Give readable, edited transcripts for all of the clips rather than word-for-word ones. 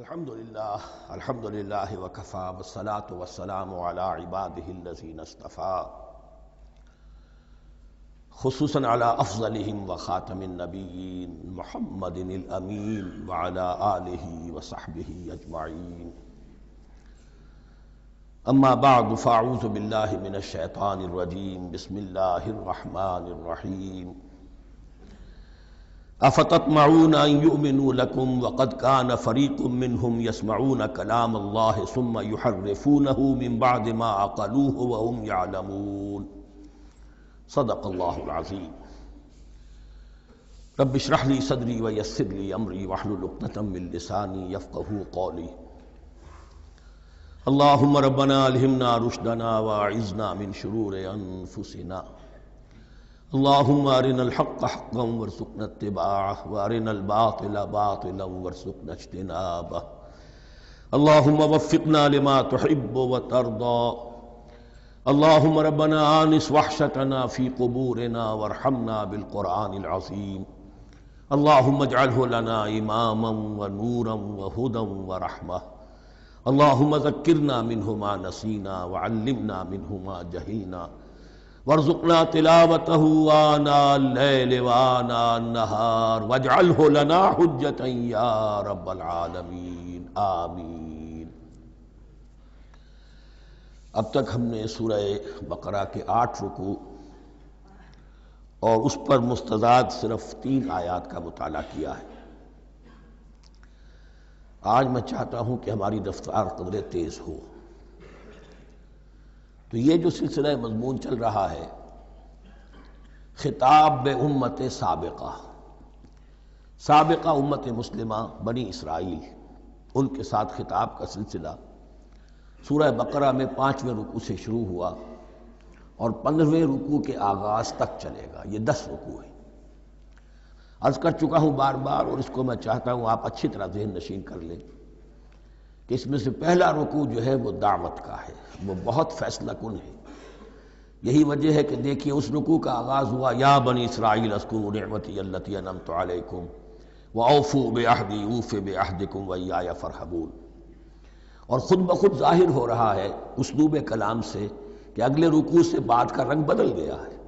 الحمدللہ وکفا والصلاة والسلام علی عباده الذین اصطفیٰ خصوصاً علی افضلہم وخاتم النبیین محمد الامین وعلی آلہ وصحبہ اجمعین اما بعد فاعوذ باللہ من الشیطان الرجیم بسم اللہ الرحمن الرحیم افتطمعون ان یؤمنوا لکم وقد کان فریق منہم یسمعون کلام اللہ ثم یحرفونہ من بعد ما عقلوہ وهم یعلمون صدق اللہ العظیم رب اشرح لی صدری ویسر لی امری واحلل عقدۃ من لسانی یفقہوا قولی اللہم ربنا الہمنا رشدنا واعذنا من شرور انفسنا اللہم ارنا الحق حقا وارزقنا اتباعہ وارنا الباطل باطلا وارزقنا اجتنابہ اللہم وفقنا لما تحب وترضى اللہم ربنا آنس وحشتنا فی قبورنا وارحمنا بالقرآن العظیم اللہم اجعلہ لنا اماما ونورا وہدا ورحمہ اللہم ذکرنا منہ ما نسینا وعلمنا منہ ما جہلنا وارزقنا تلاوته آناء الليل وآناء النهار واجعله لنا حجة يا رب العالمین آمین۔ اب تک ہم نے سورہ بقرہ کے 8 رکوع اور اس پر مستزاد صرف 3 آیات کا مطالعہ کیا ہے۔ آج میں چاہتا ہوں کہ ہماری رفتار قدرے تیز ہو۔ تو یہ جو سلسلہ مضمون چل رہا ہے خطاب بے امت سابقہ امت مسلمہ بنی اسرائیل، ان کے ساتھ خطاب کا سلسلہ سورہ بقرہ میں 5ویں رکوع سے شروع ہوا اور 15ویں رکوع کے آغاز تک چلے گا۔ یہ 10 رکوع ہیں۔ عرض کر چکا ہوں بار بار، اور اس کو میں چاہتا ہوں آپ اچھی طرح ذہن نشین کر لیں کہ اس میں سے پہلا رکوع جو ہے وہ دعوت کا ہے، وہ بہت فیصلہ کن ہے۔ یہی وجہ ہے کہ دیکھیے اس رکوع کا آغاز ہوا یا بنی اسرائیل اذکروا نعمتی التی انعمت علیکم واوفوا بعہدی اوف بعہدکم وایای فارہبون، اور خود بخود ظاہر ہو رہا ہے اسلوب کلام سے کہ اگلے رکوع سے بات کا رنگ بدل گیا ہے۔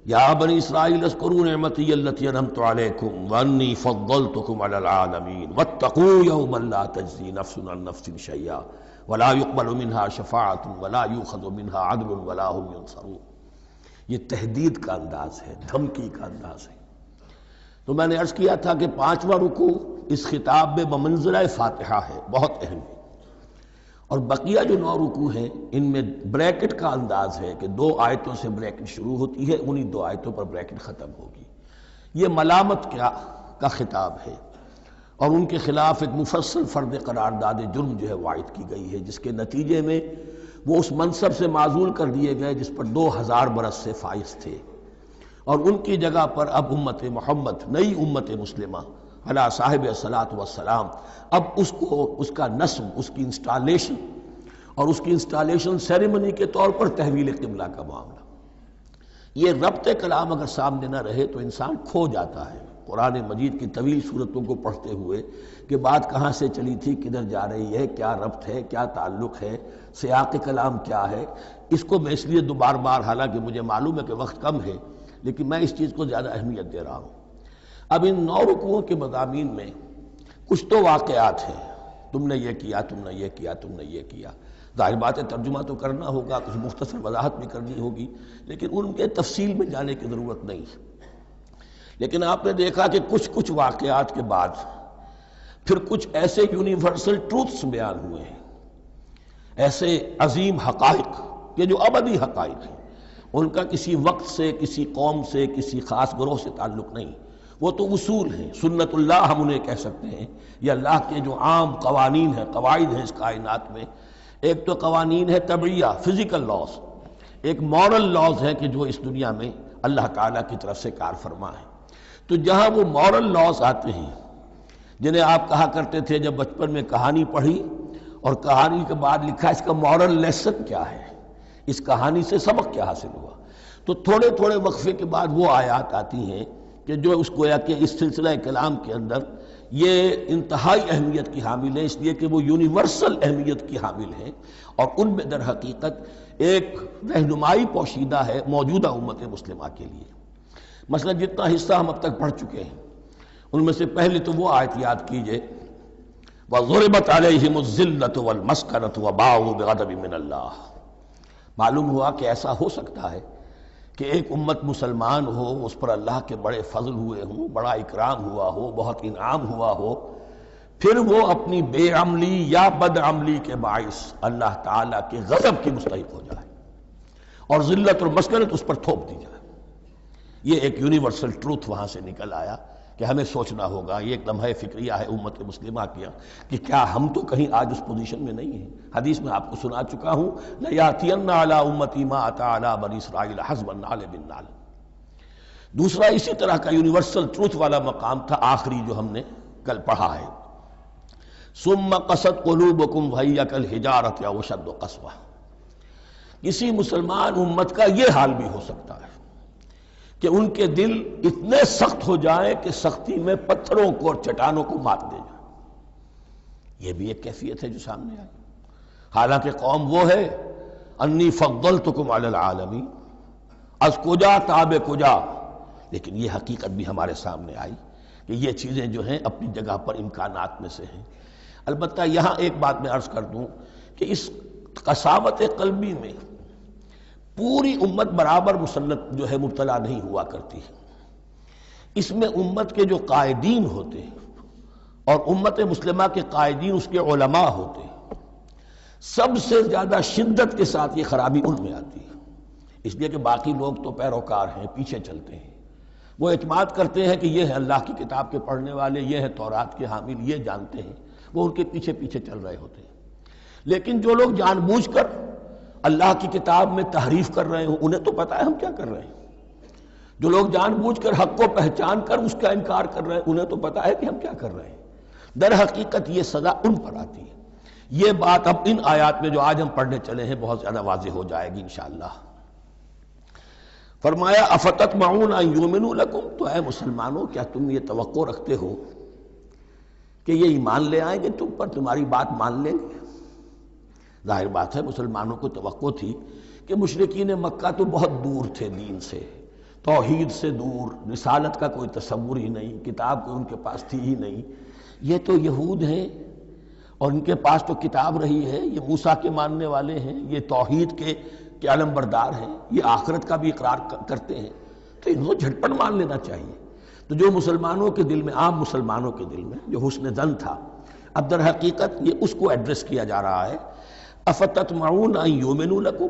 یا بنی اسرائیل اذکروا نعمتی التی انعمت علیکم وانی فضلتکم علی العالمین واتقوا یوما لا تجزی نفس عن نفس شیئا ولا يقبل منها شفاعة ولا يؤخذ منها عدل ولا هم ينصرون۔ یہ تہدید کا انداز ہے، دھمکی کا انداز ہے۔ تو میں نے عرض کیا تھا کہ 5واں رکوع اس خطاب میں بمنزلہ فاتحہ ہے، بہت اہم ہے، اور بقیہ جو 9 رکوع ہیں ان میں بریکٹ کا انداز ہے کہ 2 آیتوں سے بریکٹ شروع ہوتی ہے، انہی 2 آیتوں پر بریکٹ ختم ہوگی۔ یہ ملامت کا خطاب ہے، اور ان کے خلاف ایک مفصل فرد قرارداد جرم جو ہے وائد کی گئی ہے، جس کے نتیجے میں وہ اس منصب سے معزول کر دیے گئے جس پر 2000 برس سے فائز تھے، اور ان کی جگہ پر اب امت محمد، نئی امت مسلمہ علی صاحب الصلاۃ والسلام، اب اس کا نصب، اس کی انسٹالیشن اور اس کی انسٹالیشن سیریمنی کے طور پر تحویل قبلہ کا معاملہ۔ یہ ربط کلام اگر سامنے نہ رہے تو انسان کھو جاتا ہے قرآن مجید کی طویل صورتوں کو پڑھتے ہوئے کہ بات کہاں سے چلی تھی، کدھر جا رہی ہے، کیا ربط ہے، کیا تعلق ہے، سیاق کلام کیا ہے۔ اس کو میں اس لیے بار بار، حالانکہ مجھے معلوم ہے کہ وقت کم ہے، لیکن میں اس چیز کو زیادہ اہمیت دے رہا ہوں۔ اب ان 9 رکوعوں کے مضامین میں کچھ تو واقعات ہیں، تم نے یہ کیا، تم نے یہ کیا، تم نے یہ کیا۔ ظاہر بات ہے ترجمہ تو کرنا ہوگا، کچھ مختصر وضاحت بھی کرنی ہوگی، لیکن ان کے تفصیل میں جانے کی ضرورت نہیں ہے۔ لیکن آپ نے دیکھا کہ کچھ واقعات کے بعد پھر کچھ ایسے یونیورسل ٹروتھس بیان ہوئے ہیں، ایسے عظیم حقائق کہ جو ابدی حقائق ہیں، ان کا کسی وقت سے، کسی قوم سے، کسی خاص گروہ سے تعلق نہیں، وہ تو اصول ہیں، سنت اللہ ہم انہیں کہہ سکتے ہیں، یا اللہ کے جو عام قوانین ہیں، قواعد ہیں اس کائنات میں۔ ایک تو قوانین ہے طبعیہ، فزیکل لاز، ایک مورل لاز ہے کہ جو اس دنیا میں اللہ تعالیٰ کی طرف سے کار فرما ہے۔ تو جہاں وہ مورل لاز آتے ہیں جنہیں آپ کہا کرتے تھے جب بچپن میں کہانی پڑھی اور کہانی کے بعد لکھا اس کا مورل لیسن کیا ہے، اس کہانی سے سبق کیا حاصل ہوا، تو تھوڑے تھوڑے وقفے کے بعد وہ آیات آتی ہیں کہ جو اس گویا کہ اس سلسلہ کلام کے اندر یہ انتہائی اہمیت کی حامل ہے، اس لیے کہ وہ یونیورسل اہمیت کی حامل ہیں، اور ان میں در حقیقت ایک رہنمائی پوشیدہ ہے موجودہ امت مسلمہ کے لیے۔ مثلا جتنا حصہ ہم اب تک پڑھ چکے ہیں ان میں سے پہلے تو وہ آیت یاد کیجئے وَضُرِبَتْ عَلَيْهِمُ الذِّلَّةُ وَالْمَسْكَنَةُ وَبَاءُوا بِغَضَبٍ مِّنَ اللَّهِ۔ معلوم ہوا کہ ایسا ہو سکتا ہے کہ ایک امت مسلمان ہو، اس پر اللہ کے بڑے فضل ہوئے ہوں، بڑا اکرام ہوا ہو، بہت انعام ہوا ہو، پھر وہ اپنی بے عملی یا بد عملی کے باعث اللہ تعالیٰ کے غضب کی مستحق ہو جائے اور ذلت اور مسکنت اس پر تھوپ دی جائے۔ یہ ایک یونیورسل ٹروتھ وہاں سے نکل آیا کہ ہمیں سوچنا ہوگا، یہ ایک لمحہ فکریہ ہے امت مسلمہ کیا کہ کیا ہم تو کہیں آج اس پوزیشن میں نہیں ہیں۔ حدیث میں آپ کو سنا چکا ہوں لَيَأْتِيَنَّ عَلَىٰ أُمَّتِي مَا أَتَىٰ عَلَىٰ بَنِي إِسْرَائِيلَ حَسْبَ النَّعْلِ بِالنَّعْلِ۔ دوسرا اسی طرح کا یونیورسل ٹروتھ والا مقام تھا آخری جو ہم نے کل پڑھا ہے ثُمَّ قَسَتْ قُلُوبُكُمْ وَهِيَ كَالْحِجَارَةِ أَوْ أَشَدُّ قَسْوَةً۔ کسی مسلمان امت کا یہ حال بھی ہو سکتا ہے کہ ان کے دل اتنے سخت ہو جائیں کہ سختی میں پتھروں کو اور چٹانوں کو مات دے جائیں۔ یہ بھی ایک کیفیت ہے جو سامنے آئی، حالانکہ قوم وہ ہے انی فضلتکم علی العالمین، از کجا تاب کجا، لیکن یہ حقیقت بھی ہمارے سامنے آئی کہ یہ چیزیں جو ہیں اپنی جگہ پر امکانات میں سے ہیں۔ البتہ یہاں ایک بات میں عرض کر دوں کہ اس قساوت قلبی میں پوری امت برابر مسلط جو ہے مبتلا نہیں ہوا کرتی ہے۔ اس میں امت کے جو قائدین ہوتے ہیں اور امت مسلمہ کے قائدین اس کے علماء ہوتے ہیں، سب سے زیادہ شدت کے ساتھ یہ خرابی ان میں آتی ہے، اس لیے کہ باقی لوگ تو پیروکار ہیں، پیچھے چلتے ہیں، وہ اعتماد کرتے ہیں کہ یہ ہے اللہ کی کتاب کے پڑھنے والے، یہ ہے تورات کے حامل، یہ جانتے ہیں، وہ ان کے پیچھے پیچھے چل رہے ہوتے ہیں۔ لیکن جو لوگ جان بوجھ کر اللہ کی کتاب میں تحریف کر رہے ہوں، انہیں تو پتہ ہے ہم کیا کر رہے ہیں۔ جو لوگ جان بوجھ کر حق کو پہچان کر اس کا انکار کر رہے ہیں، انہیں تو پتہ ہے کہ ہم کیا کر رہے ہیں۔ در حقیقت یہ سزا ان پر آتی ہے۔ یہ بات اب ان آیات میں جو آج ہم پڑھنے چلے ہیں بہت زیادہ واضح ہو جائے گی انشاءاللہ۔ فرمایا افتطمعون ان یؤمنوا لکم، تو اے مسلمانوں کیا تم یہ توقع رکھتے ہو کہ یہ ایمان لے آئیں گے تم پر، تمہاری بات مان لیں گے؟ ظاہر بات ہے مسلمانوں کو توقع تھی کہ مشرکین مکہ تو بہت دور تھے دین سے، توحید سے دور، رسالت کا کوئی تصور ہی نہیں، کتاب کوئی ان کے پاس تھی ہی نہیں۔ یہ تو یہود ہیں اور ان کے پاس تو کتاب رہی ہے، یہ موسیٰ کے ماننے والے ہیں، یہ توحید کے علم بردار ہیں، یہ آخرت کا بھی اقرار کرتے ہیں، تو انہوں جھٹپٹ مان لینا چاہیے۔ تو جو مسلمانوں کے دل میں، عام مسلمانوں کے دل میں جو حسن ظن تھا، اب در حقیقت یہ اس کو ایڈریس کیا جا رہا ہے افتطمعون ان یؤمنوا لکم،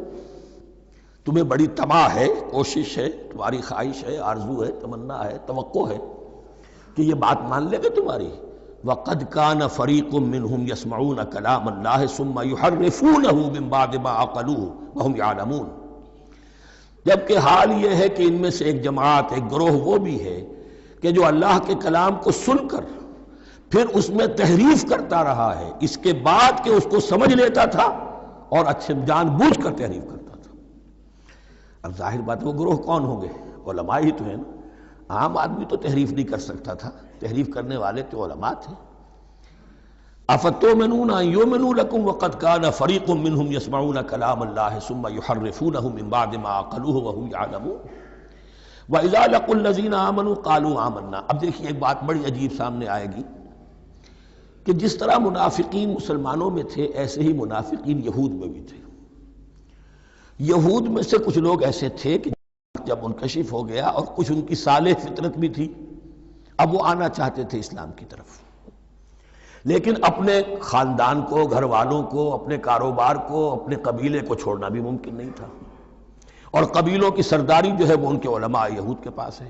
تمہیں بڑی طمع ہے، کوشش ہے، تمہاری خواہش ہے، آرزو ہے، تمنا ہے، توقع ہے کہ یہ بات مان لے گے تمہاری۔ وَقَدْ كَانَ فَرِيقٌ مِّنْهُمْ يَسْمَعُونَ كَلَامَ اللَّهِ ثُمَّ يُحَرِّفُونَهُ مِن بَعْدِ مَا عَقَلُوهُ وَهُمْ يَعْلَمُونَ، جبکہ حال یہ ہے کہ ان میں سے ایک جماعت، ایک گروہ وہ بھی ہے کہ جو اللہ کے کلام کو سن کر پھر اس میں تحریف کرتا رہا ہے، اس کے بعد کہ اس کو سمجھ لیتا تھا اور اچھے جان بوجھ کر تحریف کرتا تھا۔ اب ظاہر بات وہ گروہ کون ہوں گے؟ علماء ہی تو ہیں نا۔ عام آدمی تو تحریف نہیں کر سکتا تھا، تحریف کرنے والے تو علماء تھے۔ افتؤمنون ان یؤمنوا لکم وقد کان فریق منهم یسمعون کلام اللہ ثم یحرفونہ من بعد ما عقلوہ وهم یعلمون واذا لقوا الذین آمنوا قالوا آمنا۔ اب دیکھیے ایک بات بڑی عجیب سامنے آئے گی کہ جس طرح منافقین مسلمانوں میں تھے ایسے ہی منافقین یہود میں بھی تھے۔ یہود میں سے کچھ لوگ ایسے تھے کہ جب منکشف ہو گیا اور کچھ ان کی صالح فطرت بھی تھی، اب وہ آنا چاہتے تھے اسلام کی طرف، لیکن اپنے خاندان کو، گھر والوں کو، اپنے کاروبار کو، اپنے قبیلے کو چھوڑنا بھی ممکن نہیں تھا، اور قبیلوں کی سرداری جو ہے وہ ان کے علماء یہود کے پاس ہے۔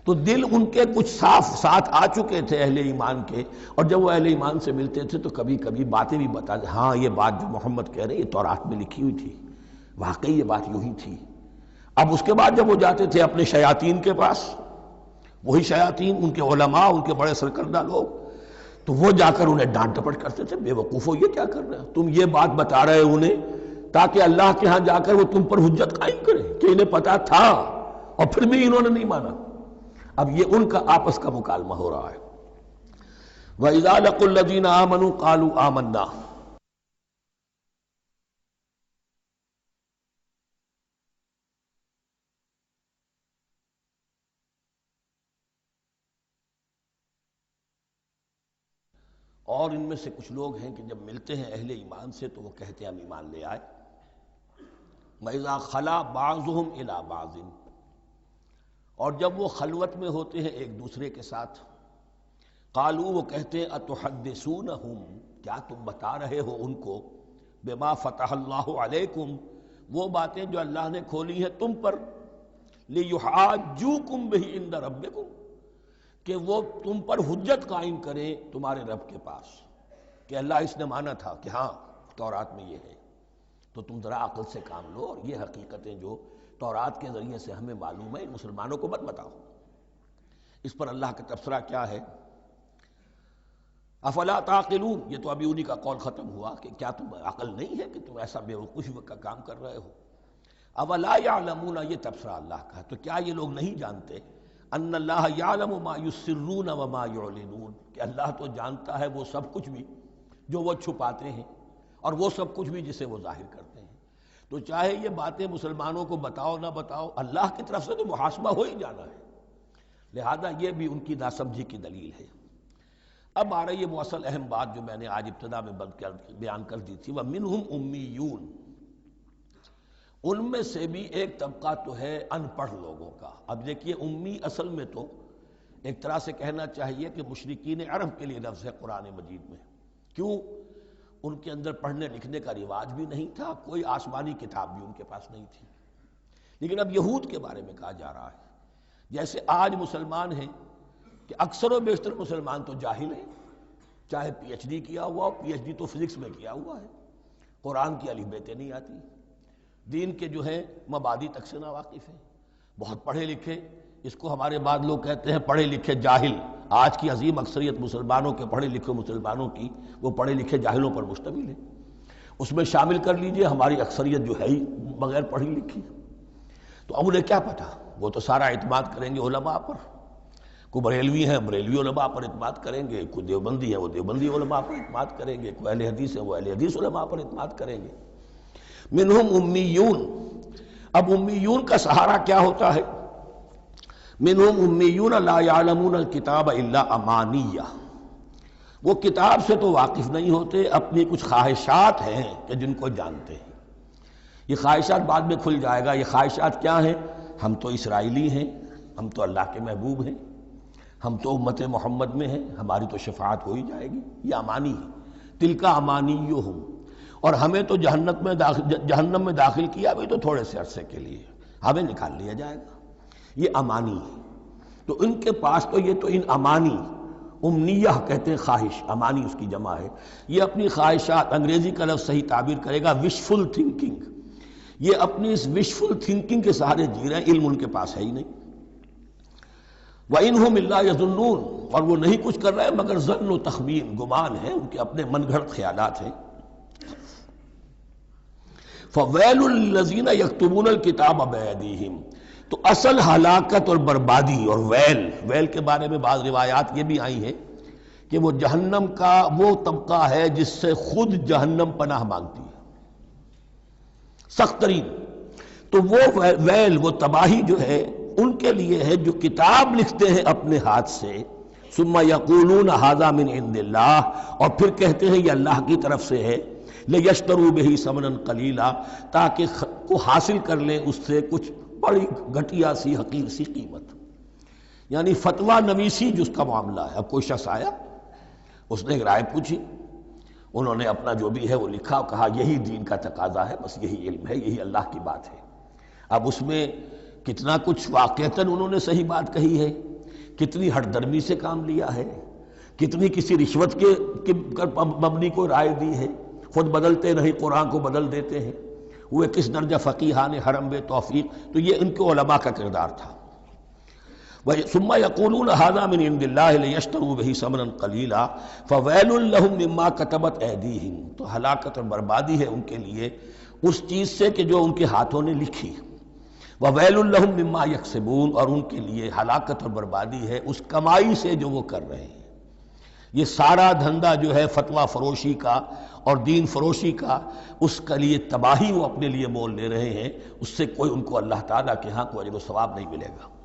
تو دل ان کے کچھ صاف ساتھ آ چکے تھے اہل ایمان کے، اور جب وہ اہل ایمان سے ملتے تھے تو کبھی کبھی باتیں بھی بتاتے، ہاں یہ بات جو محمد کہہ رہے ہیں یہ تورات میں لکھی ہوئی تھی، واقعی یہ بات یوں ہی تھی۔ اب اس کے بعد جب وہ جاتے تھے اپنے شیاطین کے پاس، وہی شیاطین ان کے علماء، ان کے بڑے سرکردہ لوگ، تو وہ جا کر انہیں ڈانٹ ٹپٹ کرتے تھے، بے وقوفو یہ کیا کر رہے ہیں تم، یہ بات بتا رہے انہیں تاکہ اللہ کے ہاں جا کر وہ تم پر حجت قائم کریں کہ انہیں پتا تھا اور پھر بھی انہوں نے نہیں مانا۔ اب یہ ان کا آپس کا مکالمہ ہو رہا ہے۔ وَإِذَا لَقُوا الَّذِينَ آمَنُوا قَالُوا آمَنَّا، اور ان میں سے کچھ لوگ ہیں کہ جب ملتے ہیں اہل ایمان سے تو وہ کہتے ہیں ہم ایمان لے آئے۔ وَإِذَا خَلَا بَعْضُهُمْ إِلَى بَعْضٍ، اور جب وہ خلوت میں ہوتے ہیں ایک دوسرے کے ساتھ، قالوا، وہ کہتے ہیں اتحدثونہم، کیا تم بتا رہے ہو ان کو، بما فتح اللہ علیکم، وہ باتیں جو اللہ نے کھولی ہیں تم پر، لیحاجوکم بہ عند ربکم، کہ وہ تم پر حجت قائم کریں تمہارے رب کے پاس، کہ اللہ اس نے مانا تھا کہ ہاں تورات میں یہ ہے، تو تم ذرا عقل سے کام لو، اور یہ حقیقتیں جو تورات کے ذریعے سے ہمیں معلوم ہے ان مسلمانوں کو مت بتاؤ۔ اس پر اللہ کا تبصرہ کیا ہے؟ افلا تعقلون، یہ تو ابھی انہی کا قول ختم ہوا کہ کیا تم عقل نہیں ہے کہ تم ایسا بے وقوفی کا کام کر رہے ہو؟ اولا یعلمون، یہ تبصرہ اللہ کا ہے، تو کیا یہ لوگ نہیں جانتے ان اللہ یعلم ما یسرون وما یعلنون، کہ اللہ تو جانتا ہے وہ سب کچھ بھی جو وہ چھپاتے ہیں اور وہ سب کچھ بھی جسے وہ ظاہر کرتے ہیں۔ تو چاہے یہ باتیں مسلمانوں کو بتاؤ نہ بتاؤ، اللہ کی طرف سے تو محاسبہ ہو ہی جانا ہے، لہذا یہ بھی ان کی ناسمجھی کی دلیل ہے۔ اب آ رہی ہے وہ اصل اہم بات جو میں نے آج ابتدا میں بیان کر دی تھی، وَمِنْهُمْ أُمِّيُّونَ، ان میں سے بھی ایک طبقہ تو ہے ان پڑھ لوگوں کا۔ اب دیکھیے امی اصل میں تو ایک طرح سے کہنا چاہیے کہ مشرکین عرب کے لیے لفظ ہے قرآن مجید میں، کیوں؟ ان کے اندر پڑھنے لکھنے کا رواج بھی نہیں تھا، کوئی آسمانی کتاب بھی ان کے پاس نہیں تھی۔ لیکن اب یہود کے بارے میں کہا جا رہا ہے، جیسے آج مسلمان ہیں کہ اکثر و بیشتر مسلمان تو جاہل ہیں، چاہے پی ایچ ڈی کیا ہوا ہو، پی ایچ ڈی تو فزکس میں کیا ہوا ہے، قرآن کی الف بیتیں نہیں آتی، دین کے جو ہیں مبادی تک سے ناواقف ہیں، بہت پڑھے لکھے، اس کو ہمارے بعد لوگ کہتے ہیں پڑھے لکھے جاہل۔ آج کی عظیم اکثریت مسلمانوں کے پڑھے لکھے مسلمانوں کی وہ پڑھے لکھے جاہلوں پر مشتمل ہے، اس میں شامل کر لیجئے ہماری اکثریت جو ہے ہی بغیر پڑھی لکھی۔ تو اب انہیں کیا پتہ، وہ تو سارا اعتماد کریں گے علماء پر، کوئی بریلوی ہیں بریلوی علماء پر اعتماد کریں گے، کوئی دیوبندی ہیں وہ دیوبندی علماء پر اعتماد کریں گے، کوئی اہل حدیث ہیں وہ اہل حدیث علماء پر اعتماد کریں گے۔ منہم امیون، اب امیون کا سہارا کیا ہوتا ہے؟ منہم امیون لا یعلمون الکتاب الا امانیہ، وہ کتاب سے تو واقف نہیں ہوتے، اپنی کچھ خواہشات ہیں کہ جن کو جانتے ہیں۔ یہ خواہشات بعد میں کھل جائے گا، یہ خواہشات کیا ہیں؟ ہم تو اسرائیلی ہیں، ہم تو اللہ کے محبوب ہیں، ہم تو امت محمد میں ہیں، ہماری تو شفاعت ہو ہی جائے گی، یہ امانی ہے۔ تلک امانیہم، اور ہمیں تو جہنم میں داخل کیا بھی تو تھوڑے سے عرصے کے لیے، ہمیں نکال لیا جائے گا، یہ امانی ہے۔ تو ان کے پاس تو یہ تو ان امانی، امنیہ کہتے ہیں خواہش، امانی اس کی جمع ہے، یہ اپنی خواہشات، انگریزی کا لفظ صحیح تعبیر کرے گا وشفل تھنکنگ، یہ اپنی اس وشفل تھنکنگ کے سہارے جی رہے ہیں، علم ان کے پاس ہے ہی نہیں۔ وَإِنْهُمْ إِلَّا يَظُنُّونَ، اور وہ نہیں کچھ کر رہے مگر ظن و تخمین، گمان ہے، ان کے اپنے من گھڑت خیالات ہیں۔ فَوَيْلٌ لِّلَّذِينَ يَكْتُبُونَ الْكِتَابَ بِأَيْدِيهِمْ، تو اصل ہلاکت اور بربادی اور ویل کے بارے میں بعض روایات یہ بھی آئی ہیں کہ وہ جہنم کا وہ طبقہ ہے جس سے خود جہنم پناہ مانگتی ہے، سخت ترین۔ تو وہ ویل، وہ تباہی جو ہے ان کے لیے ہے جو کتاب لکھتے ہیں اپنے ہاتھ سے، ثم یقولون ھذا من عند اللہ، اور پھر کہتے ہیں یہ اللہ کی طرف سے ہے، لیشتروا بہ ثمنا قلیلا، تاکہ کو حاصل کر لیں اس سے کچھ بڑی گھٹیا سی حقیر سی قیمت، یعنی فتویٰ نویسی جس کا معاملہ ہے۔ اب کوئی شخص آیا، اس نے ایک رائے پوچھی، انہوں نے اپنا جو بھی ہے وہ لکھا اور کہا یہی دین کا تقاضا ہے، بس یہی علم ہے، یہی اللہ کی بات ہے۔ اب اس میں کتنا کچھ واقعتاً انہوں نے صحیح بات کہی ہے، کتنی ہٹ درمی سے کام لیا ہے، کتنی کسی رشوت کے مبنی کو رائے دی ہے، خود بدلتے نہیں قرآن کو بدل دیتے ہیں، وہ کس درجہ فقیہان حرم بے توفیق۔ تو یہ ان کے علماء کا کردار تھا۔ ثم یقولون ھذا من عند اللہ لیشتروا بہ ثمنا قلیلا فویل لہم مما کتبت ایدیہم، تو ہلاکت اور بربادی ہے ان کے لیے اس چیز سے کہ جو ان کے ہاتھوں نے لکھی۔ وَوَيْلٌ لَّهُم مِّمَّا يَكْسِبُونَ، اور ان کے لیے ہلاکت اور بربادی ہے اس کمائی سے جو وہ کر رہے ہیں۔ یہ سارا دھندا جو ہے فتویٰ فروشی کا اور دین فروشی کا، اس کے لیے تباہی وہ اپنے لیے مول لے رہے ہیں، اس سے کوئی ان کو اللہ تعالیٰ کے ہاں کوئی اجر و ثواب نہیں ملے گا۔